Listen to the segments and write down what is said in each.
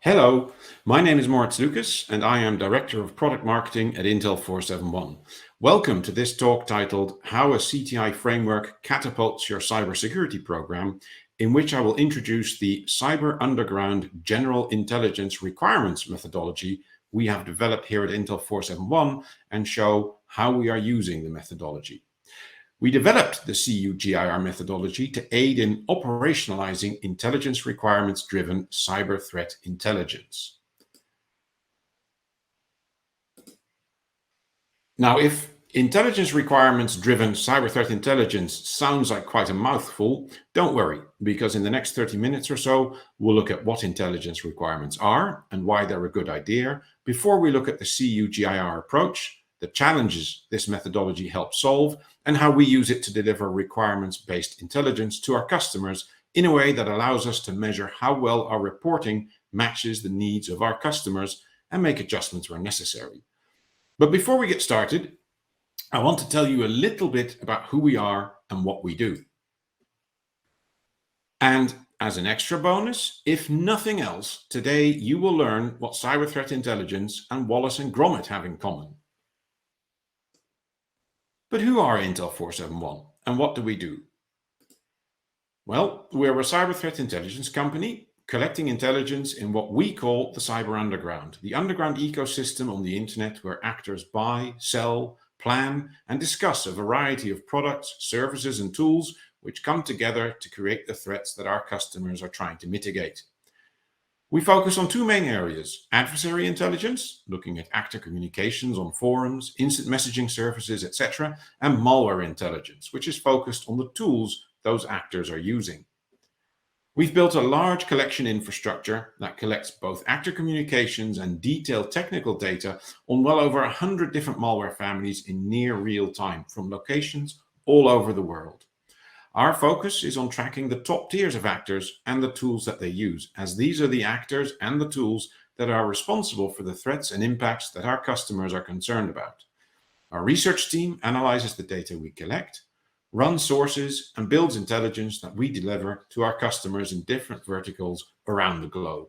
Hello, my name is Moritz Lucas and I am Director of Product Marketing at Intel 471. Welcome to this talk titled How a CTI Framework Catapults Your Cybersecurity Program, in which I will introduce the Cyber Underground General Intelligence Requirements methodology we have developed here at Intel 471 and show how we are using the methodology. We developed the CUGIR methodology to aid in operationalizing intelligence requirements-driven cyber threat intelligence. Now, if intelligence requirements-driven cyber threat intelligence sounds like quite a mouthful, don't worry, because in the next 30 minutes or so, we'll look at what intelligence requirements are and why they're a good idea, before we look at the CUGIR approach, the challenges this methodology helps solve, and how we use it to deliver requirements-based intelligence to our customers in a way that allows us to measure how well our reporting matches the needs of our customers and make adjustments where necessary. But before we get started, I want to tell you a little bit about who we are and what we do. And as an extra bonus, if nothing else, today you will learn what cyber threat intelligence and Wallace and Gromit have in common. But who are Intel 471 and what do we do? Well, we're a cyber threat intelligence company collecting intelligence in what we call the cyber underground, the underground ecosystem on the internet where actors buy, sell, plan, and discuss a variety of products, services, and tools which come together to create the threats that our customers are trying to mitigate. We focus on two main areas: adversary intelligence, looking at actor communications on forums, instant messaging services, etc., and malware intelligence, which is focused on the tools those actors are using. We've built a large collection infrastructure that collects both actor communications and detailed technical data on well over 100 different malware families in near real time from locations all over the world. Our focus is on tracking the top tiers of actors and the tools that they use, as these are the actors and the tools that are responsible for the threats and impacts that our customers are concerned about. Our research team analyzes the data we collect, runs sources, and builds intelligence that we deliver to our customers in different verticals around the globe.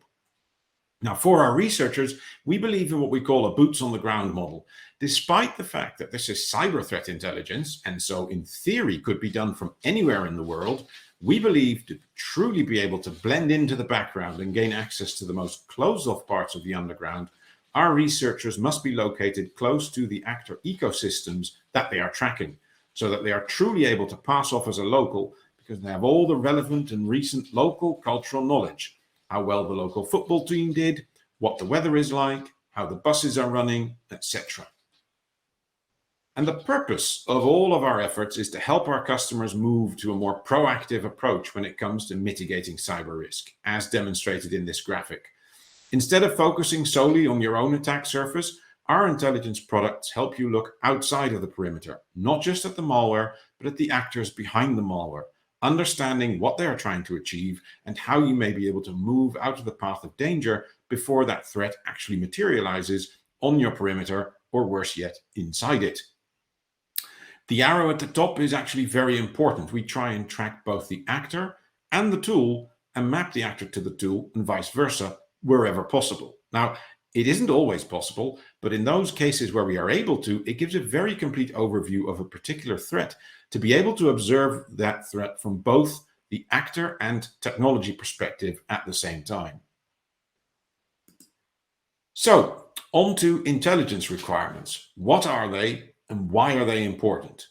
Now, for our researchers, we believe in what we call a boots on the ground model. Despite the fact that this is cyber threat intelligence, and so in theory could be done from anywhere in the world, we believe to truly be able to blend into the background and gain access to the most closed-off parts of the underground, our researchers must be located close to the actor ecosystems that they are tracking, so that they are truly able to pass off as a local because they have all the relevant and recent local cultural knowledge. How well the local football team did, what the weather is like, how the buses are running, etc. And the purpose of all of our efforts is to help our customers move to a more proactive approach when it comes to mitigating cyber risk, as demonstrated in this graphic. Instead of focusing solely on your own attack surface, our intelligence products help you look outside of the perimeter, not just at the malware, but at the actors behind the malware, understanding what they are trying to achieve and how you may be able to move out of the path of danger before that threat actually materializes on your perimeter, or worse yet, inside it. The arrow at the top is actually very important. We try and track both the actor and the tool and map the actor to the tool and vice versa wherever possible. Now, it isn't always possible, but in those cases where we are able to, it gives a very complete overview of a particular threat to be able to observe that threat from both the actor and technology perspective at the same time. So, on to intelligence requirements. What are they and why are they important?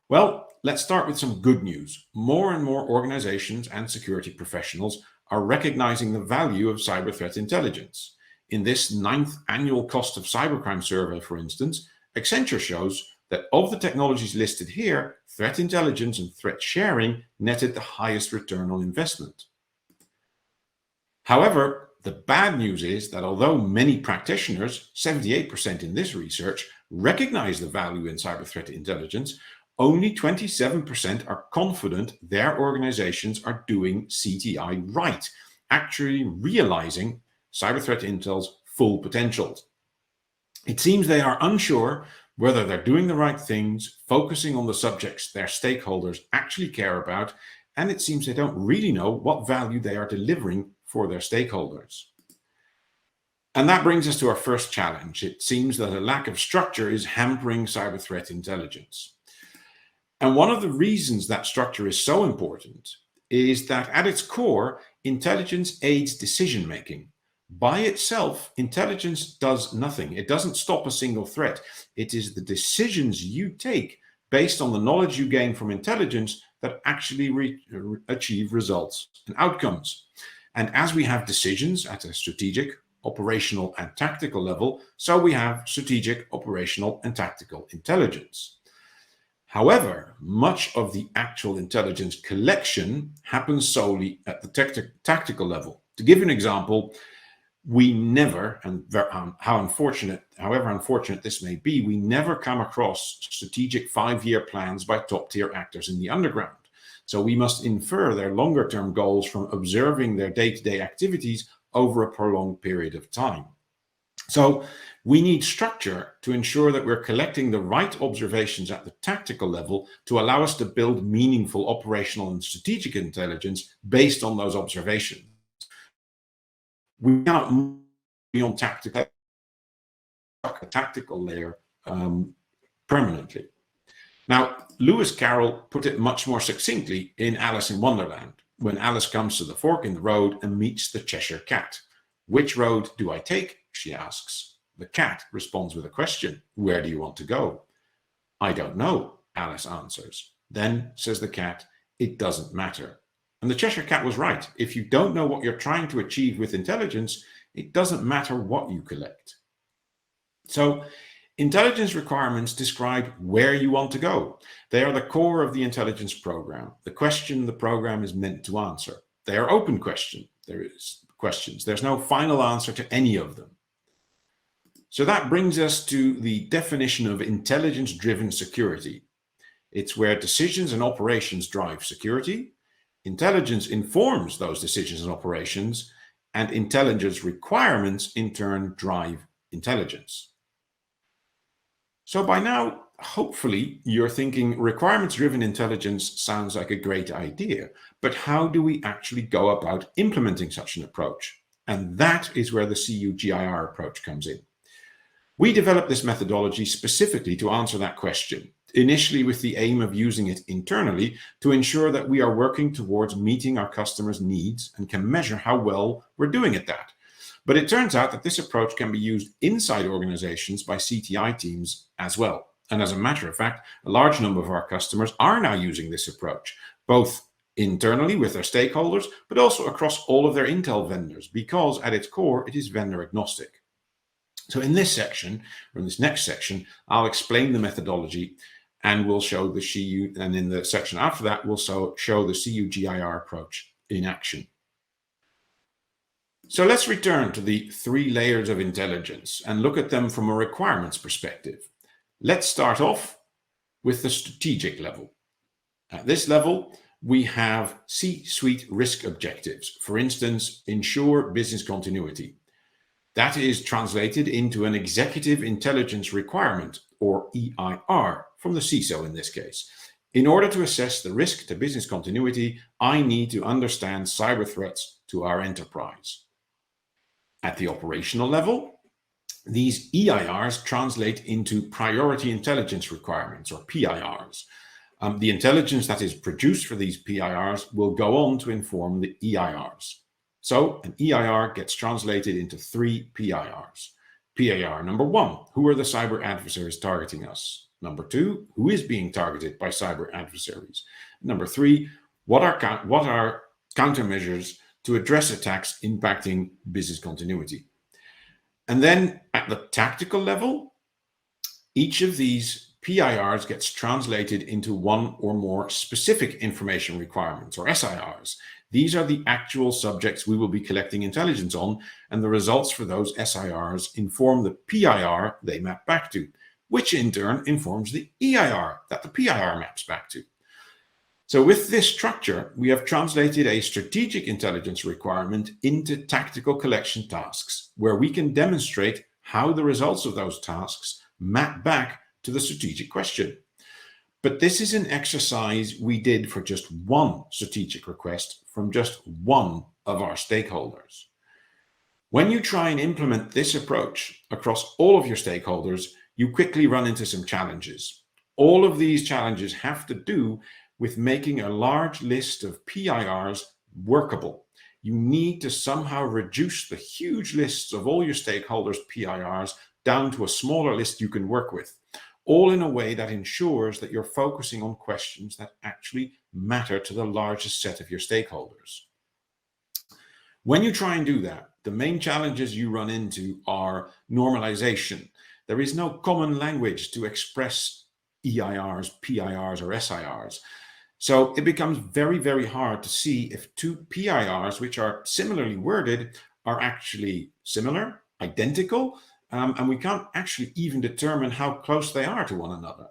Well, let's start with some good news. More and more organizations and security professionals are recognizing the value of cyber threat intelligence. In this 9th annual cost of cybercrime survey, for instance, Accenture shows that of the technologies listed here, threat intelligence and threat sharing netted the highest return on investment. However, the bad news is that although many practitioners, 78% in this research, recognize the value in cyber threat intelligence, only 27% are confident their organizations are doing CTI right, actually realizing cyber threat intel's full potential. It seems they are unsure whether they're doing the right things, focusing on the subjects their stakeholders actually care about, and it seems they don't really know what value they are delivering for their stakeholders. And that brings us to our first challenge. It seems that a lack of structure is hampering cyber threat intelligence. And one of the reasons that structure is so important is that at its core, intelligence aids decision-making. By itself, intelligence does nothing. It doesn't stop a single threat. It is the decisions you take based on the knowledge you gain from intelligence that actually achieve results and outcomes. And as we have decisions at a strategic, operational, and tactical level, so we have strategic, operational, and tactical intelligence. However, much of the actual intelligence collection happens solely at the tactical level. To give you an example, we never, and however unfortunate this may be, we never come across strategic 5-year plans by top-tier actors in the underground. So we must infer their longer-term goals from observing their day-to-day activities over a prolonged period of time. So we need structure to ensure that we're collecting the right observations at the tactical level to allow us to build meaningful operational and strategic intelligence based on those observations. We cannot move beyond tactical layer permanently. Now, Lewis Carroll put it much more succinctly in Alice in Wonderland, when Alice comes to the fork in the road and meets the Cheshire Cat. "Which road do I take?" she asks. The cat responds with a question. "Where do you want to go?" "I don't know," Alice answers. Then, says the cat, "It doesn't matter." And the Cheshire Cat was right. If you don't know what you're trying to achieve with intelligence, it doesn't matter what you collect. So, intelligence requirements describe where you want to go. They are the core of the intelligence program, the question the program is meant to answer. They are open questions. There's no final answer to any of them. So that brings us to the definition of intelligence-driven security. It's where decisions and operations drive security. Intelligence informs those decisions and operations, and intelligence requirements in turn drive intelligence. So by now, hopefully, you're thinking requirements-driven intelligence sounds like a great idea, but how do we actually go about implementing such an approach? And that is where the CUGIR approach comes in. We developed this methodology specifically to answer that question, initially with the aim of using it internally to ensure that we are working towards meeting our customers' needs and can measure how well we're doing at that. But it turns out that this approach can be used inside organizations by CTI teams as well. And as a matter of fact, a large number of our customers are now using this approach, both internally with their stakeholders, but also across all of their intel vendors, because at its core, it is vendor agnostic. So in this section, or in this next section, I'll explain the methodology and we'll show the CU, and in the section after that, we'll show the CUGIR approach in action. So let's return to the 3 layers of intelligence and look at them from a requirements perspective. Let's start off with the strategic level. At this level, we have C-suite risk objectives. For instance, ensure business continuity. That is translated into an executive intelligence requirement, or EIR, from the CISO in this case. In order to assess the risk to business continuity, I need to understand cyber threats to our enterprise. At the operational level, these EIRs translate into priority intelligence requirements, or PIRs. The intelligence that is produced for these PIRs will go on to inform the EIRs. So an EIR gets translated into 3 PIRs. PIR number 1, who are the cyber adversaries targeting us? Number 2, who is being targeted by cyber adversaries? Number 3, what are countermeasures to address attacks impacting business continuity? And then at the tactical level, each of these PIRs gets translated into 1 or more specific information requirements, or SIRs. These are the actual subjects we will be collecting intelligence on, and the results for those SIRs inform the PIR they map back to, which in turn informs the EIR that the PIR maps back to. So with this structure, we have translated a strategic intelligence requirement into tactical collection tasks, where we can demonstrate how the results of those tasks map back to the strategic question. But this is an exercise we did for just 1 strategic request from just 1 of our stakeholders. When you try and implement this approach across all of your stakeholders, you quickly run into some challenges. All of these challenges have to do with making a large list of PIRs workable. You need to somehow reduce the huge lists of all your stakeholders' PIRs down to a smaller list you can work with, all in a way that ensures that you're focusing on questions that actually matter to the largest set of your stakeholders. When you try and do that, the main challenges you run into are normalization. There is no common language to express EIRs, PIRs, or SIRs. So it becomes very, very hard to see if two PIRs, which are similarly worded, are actually similar, identical, and we can't actually even determine how close they are to one another.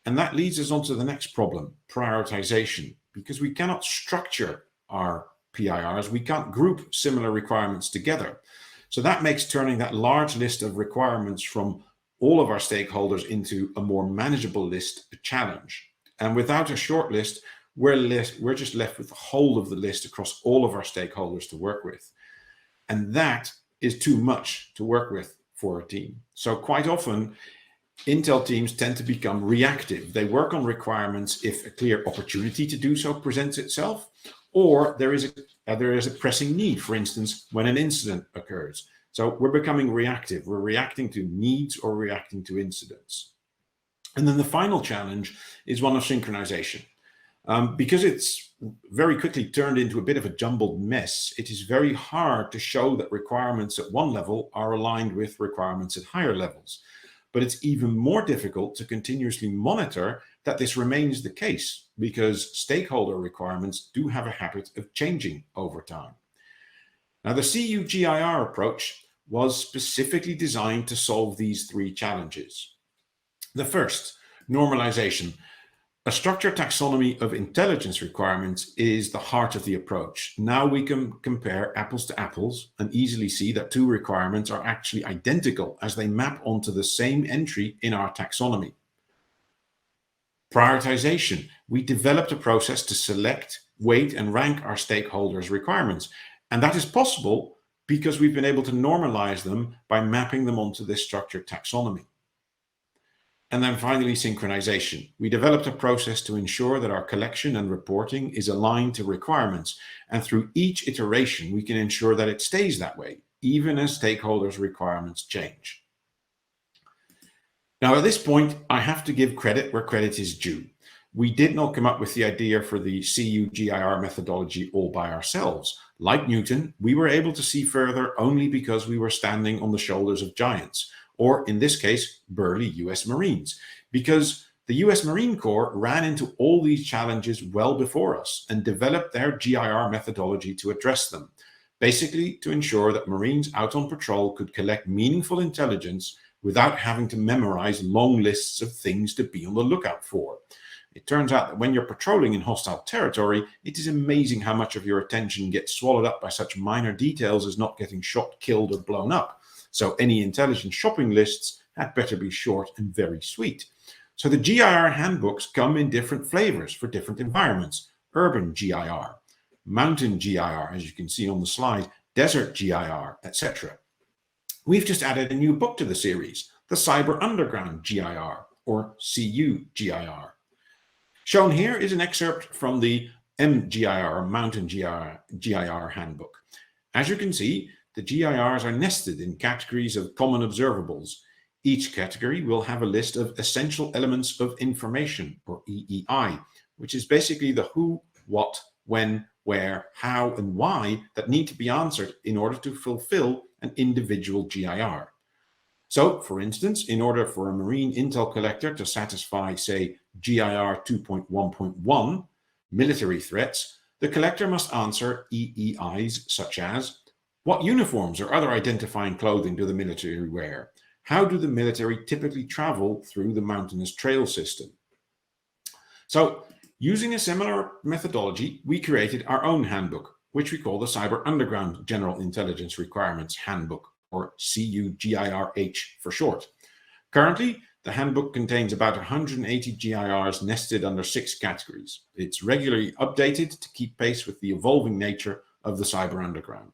And that leads us on to the next problem, prioritization, because we cannot structure our PIRs, we can't group similar requirements together. So that makes turning that large list of requirements from all of our stakeholders into a more manageable list a challenge. And without a short list, we're just left with the whole of the list across all of our stakeholders to work with. And that is too much to work with for a team. So quite often, Intel teams tend to become reactive. They work on requirements if a clear opportunity to do so presents itself, or there is a pressing need, for instance, when an incident occurs. So we're becoming reactive. We're reacting to needs or reacting to incidents. And then the final challenge is one of synchronization. Because it's very quickly turned into a bit of a jumbled mess, it is very hard to show that requirements at one level are aligned with requirements at higher levels. But it's even more difficult to continuously monitor that this remains the case, because stakeholder requirements do have a habit of changing over time. Now, the CUGIR approach was specifically designed to solve these three challenges. The first, normalization. A structured taxonomy of intelligence requirements is the heart of the approach. Now we can compare apples to apples and easily see that two requirements are actually identical as they map onto the same entry in our taxonomy. Prioritization. We developed a process to select, weight, and rank our stakeholders' requirements. And that is possible because we've been able to normalize them by mapping them onto this structured taxonomy. And then finally, synchronization. We developed a process to ensure that our collection and reporting is aligned to requirements. And through each iteration, we can ensure that it stays that way, even as stakeholders' requirements change. Now, at this point, I have to give credit where credit is due. We did not come up with the idea for the CUGIR methodology all by ourselves. Like Newton, we were able to see further only because we were standing on the shoulders of giants, or in this case, burly US Marines, because the US Marine Corps ran into all these challenges well before us and developed their GIR methodology to address them, basically to ensure that Marines out on patrol could collect meaningful intelligence without having to memorize long lists of things to be on the lookout for. It turns out that when you're patrolling in hostile territory, it is amazing how much of your attention gets swallowed up by such minor details as not getting shot, killed, or blown up. So any intelligence shopping lists had better be short and very sweet. So the GIR handbooks come in different flavors for different environments. Urban GIR, mountain GIR, as you can see on the slide, desert GIR, etc. We've just added a new book to the series, the Cyber Underground GIR, or CUGIR. Shown here is an excerpt from the MGIR, or Mountain GIR handbook. As you can see, the GIRs are nested in categories of common observables. Each category will have a list of essential elements of information, or EEI, which is basically the who, what, when, where, how, and why that need to be answered in order to fulfill an individual GIR. So, for instance, in order for a Marine Intel collector to satisfy, say, GIR 2.1.1, military threats, the collector must answer EEIs such as: what uniforms or other identifying clothing do the military wear? How do the military typically travel through the mountainous trail system? So, using a similar methodology, we created our own handbook, which we call the Cyber Underground General Intelligence Requirements Handbook, or CUGIRH for short. Currently, the handbook contains about 180 GIRs nested under 6 categories. It's regularly updated to keep pace with the evolving nature of the cyber underground.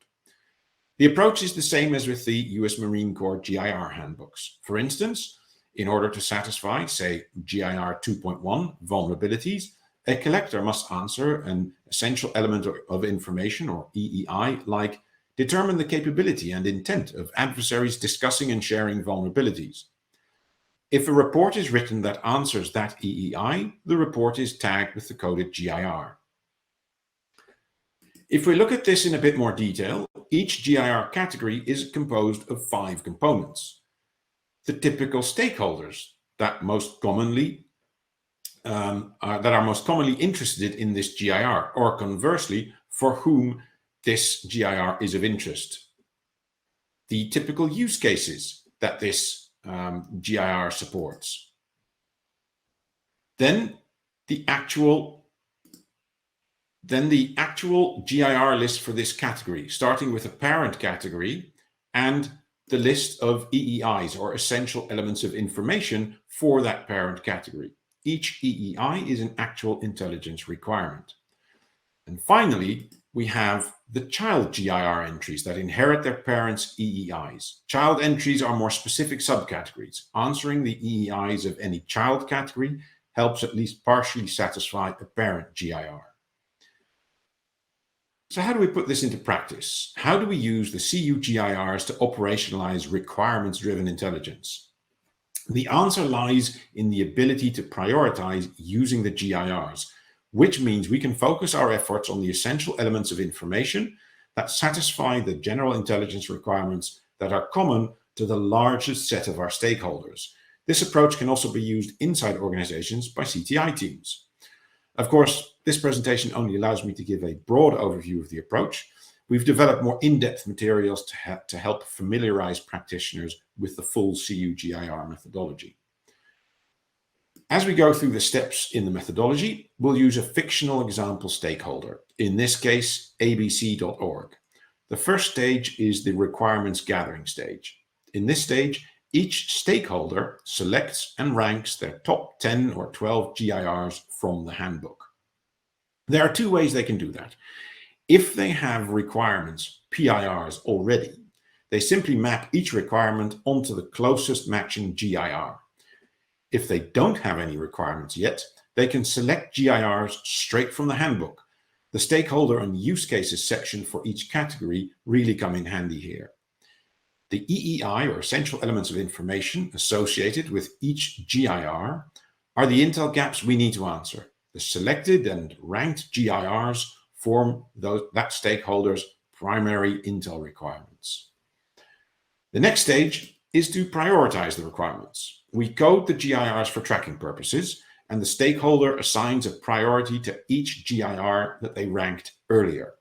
The approach is the same as with the US Marine Corps GIR handbooks. For instance, in order to satisfy, say, GIR 2.1 vulnerabilities, a collector must answer an essential element of information, or EEI, like determine the capability and intent of adversaries discussing and sharing vulnerabilities. If a report is written that answers that EEI, the report is tagged with the coded GIR. If we look at this in a bit more detail, each GIR category is composed of 5 components. The typical stakeholders that are most commonly interested in this GIR, or conversely, for whom this GIR is of interest. The typical use cases that this GIR supports. Then the actual GIR list for this category, starting with a parent category and the list of EEIs, or essential elements of information, for that parent category. Each EEI is an actual intelligence requirement. And finally, we have the child GIR entries that inherit their parents' EEIs. Child entries are more specific subcategories. Answering the EEIs of any child category helps at least partially satisfy a parent GIR. So how do we put this into practice? How do we use the CUGIRs to operationalize requirements-driven intelligence? The answer lies in the ability to prioritize using the GIRs, which means we can focus our efforts on the essential elements of information that satisfy the general intelligence requirements that are common to the largest set of our stakeholders. This approach can also be used inside organizations by CTI teams. Of course, this presentation only allows me to give a broad overview of the approach. We've developed more in-depth materials to help familiarize practitioners with the full CUGIR methodology. As we go through the steps in the methodology, we'll use a fictional example stakeholder, in this case, abc.org. The first stage is the requirements gathering stage. In this stage, each stakeholder selects and ranks their top 10 or 12 GIRs from the handbook. There are 2 ways they can do that. If they have requirements, PIRs, already, they simply map each requirement onto the closest matching GIR. If they don't have any requirements yet, they can select GIRs straight from the handbook. The stakeholder and use cases section for each category really come in handy here. The EEI, or essential elements of information, associated with each GIR are the intel gaps we need to answer. The selected and ranked GIRs form that stakeholder's primary intel requirements. The next stage is to prioritize the requirements. We code the GIRs for tracking purposes, and the stakeholder assigns a priority to each GIR that they ranked earlier.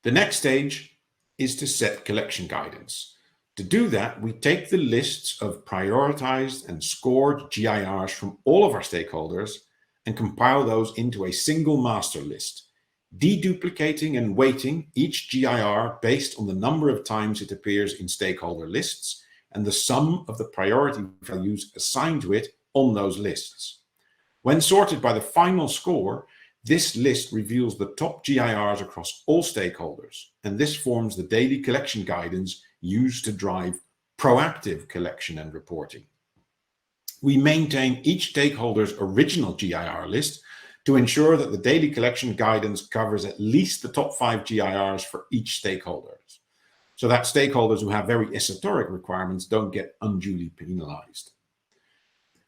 The next stage is to set collection guidance. To do that, we take the lists of prioritized and scored GIRs from all of our stakeholders and compile those into a single master list, deduplicating and weighting each GIR based on the number of times it appears in stakeholder lists and the sum of the priority values assigned to it on those lists. When sorted by the final score, this list reveals the top GIRs across all stakeholders, and this forms the daily collection guidance used to drive proactive collection and reporting. We maintain each stakeholder's original GIR list to ensure that the daily collection guidance covers at least the top 5 GIRs for each stakeholder, so that stakeholders who have very esoteric requirements don't get unduly penalized.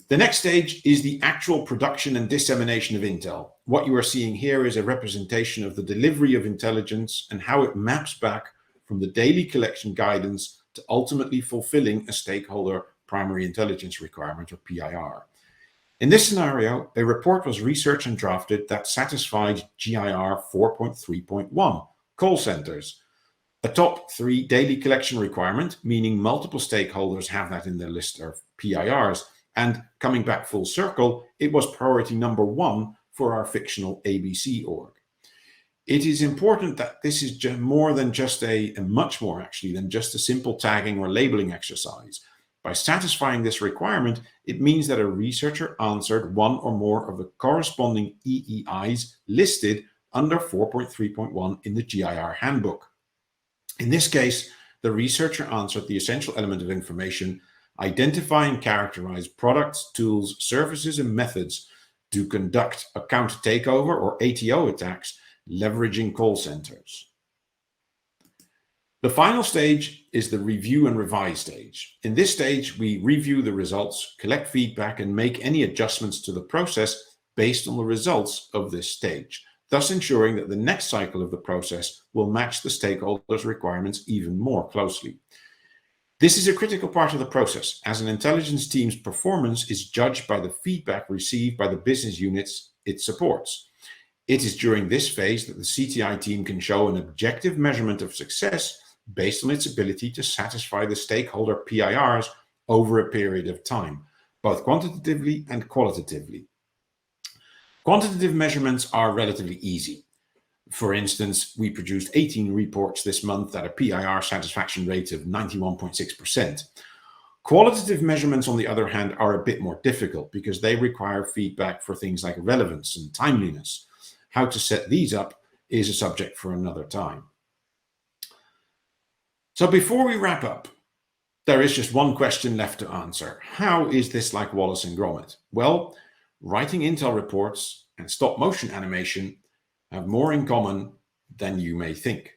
The next stage is the actual production and dissemination of intel. What you are seeing here is a representation of the delivery of intelligence and how it maps back from the daily collection guidance to ultimately fulfilling a stakeholder primary intelligence requirement, or PIR. In this scenario, a report was researched and drafted that satisfied GIR 4.3.1, call centers, a top 3 daily collection requirement, meaning multiple stakeholders have that in their list of PIRs. And coming back full circle, it was priority number 1 for our fictional ABC org. It is important that this is much more actually than just a simple tagging or labeling exercise. By satisfying this requirement, it means that a researcher answered one or more of the corresponding EEIs listed under 4.3.1 in the GIR handbook. In this case, the researcher answered the essential element of information: identify and characterize products, tools, services, and methods to conduct account takeover or ATO attacks leveraging call centers. The final stage is the review and revise stage. In this stage, we review the results, collect feedback, and make any adjustments to the process based on the results of this stage, thus ensuring that the next cycle of the process will match the stakeholders' requirements even more closely. This is a critical part of the process, as an intelligence team's performance is judged by the feedback received by the business units it supports. It is during this phase that the CTI team can show an objective measurement of success based on its ability to satisfy the stakeholder PIRs over a period of time, both quantitatively and qualitatively. Quantitative measurements are relatively easy. For instance, we produced 18 reports this month at a PIR satisfaction rate of 91.6%. Qualitative measurements, on the other hand, are a bit more difficult because they require feedback for things like relevance and timeliness. How to set these up is a subject for another time. So before we wrap up, there is just one question left to answer. How is this like Wallace and Gromit? Well, writing Intel reports and stop motion animation have more in common than you may think.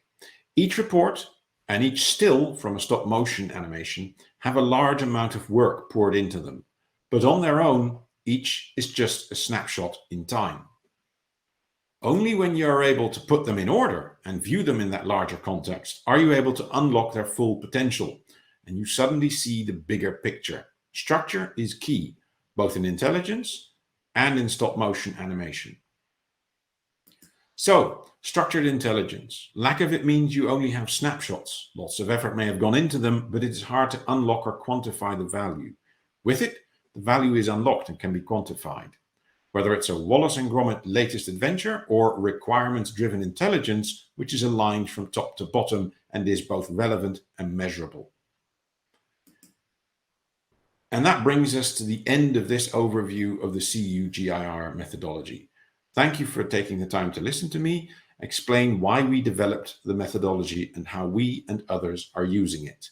Each report and each still from a stop motion animation have a large amount of work poured into them, but on their own, each is just a snapshot in time. Only when you are able to put them in order and view them in that larger context are you able to unlock their full potential, and you suddenly see the bigger picture. Structure is key, both in intelligence and in stop motion animation. So, structured intelligence. Lack of it means you only have snapshots. Lots of effort may have gone into them, but it is hard to unlock or quantify the value. With it, the value is unlocked and can be quantified. Whether it's a Wallace and Gromit latest adventure or requirements-driven intelligence, which is aligned from top to bottom and is both relevant and measurable. And that brings us to the end of this overview of the CUGIR methodology. Thank you for taking the time to listen to me explain why we developed the methodology and how we and others are using it.